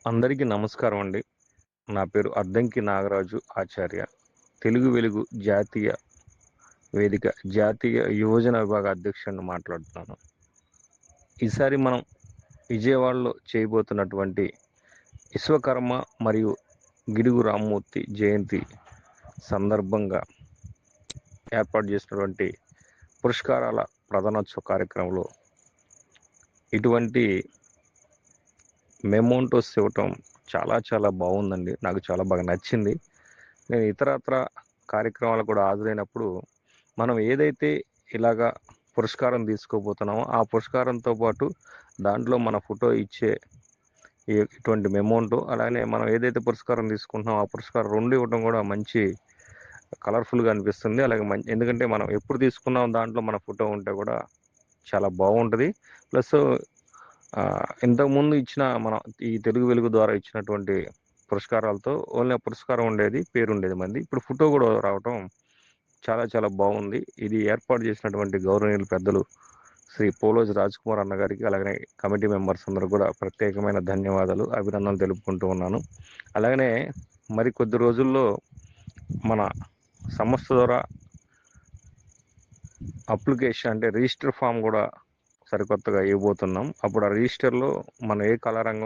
అందరికీ నమస్కారం అండి. నా పేరు అద్దంకి నాగరాజు ఆచార్య. తెలుగు వెలుగు జాతీయ వేదిక జాతీయ యువజన విభాగ అధ్యక్షుడిని మాట్లాడుతున్నాను. ఈసారి మనం విజయవాడలో చేయబోతున్నటువంటి విశ్వకర్మ మరియు గిడుగు రామ్మూర్తి జయంతి సందర్భంగా ఏర్పాటు చేసినటువంటి పురస్కారాల ప్రధానోత్సవ కార్యక్రమంలో ఇటువంటి మెమోంటోస్ ఇవ్వటం చాలా బాగుందండి. నాకు చాలా బాగా నచ్చింది. నేను ఇతరత్ర కార్యక్రమాలకు కూడా హాజరైనప్పుడు మనం ఏదైతే ఇలాగా పురస్కారం తీసుకోబోతున్నామో ఆ పురస్కారంతో పాటు దాంట్లో మన ఫోటో ఇచ్చే ఇటువంటి మెమోంటో, అలానే మనం ఏదైతే పురస్కారం తీసుకుంటున్నామో ఆ పురస్కారం 2 ఇవ్వడం కూడా మంచి కలర్ఫుల్గా అనిపిస్తుంది. అలాగే ఎందుకంటే మనం ఎప్పుడు తీసుకున్నాం దాంట్లో మన ఫోటో ఉంటే కూడా చాలా బాగుంటుంది. ప్లస్ ఇంతకుముందు ఇచ్చిన మన ఈ తెలుగు వెలుగు ద్వారా ఇచ్చినటువంటి పురస్కారాలతో ఓన్లీ ఆ పురస్కారం ఉండేది, పేరు ఉండేది మంది. ఇప్పుడు ఫోటో కూడా రావటం చాలా బాగుంది. ఇది ఏర్పాటు చేసినటువంటి గౌరవనీయులు పెద్దలు శ్రీ పోలోజి రాజ్కుమార్ అన్న గారికి, అలాగనే కమిటీ మెంబర్స్ అందరూ కూడా ప్రత్యేకమైన ధన్యవాదాలు, అభినందనలు తెలుపుకుంటూ ఉన్నాను. అలాగనే మరి కొద్ది రోజుల్లో మన సంస్థ ద్వారా అప్లికేషన్ అంటే రిజిస్టర్ ఫామ్ కూడా సరికొత్తగా ఇవ్వబోతున్నాం. అప్పుడు ఆ రిజిస్టర్లో మనం ఏ కళారంగం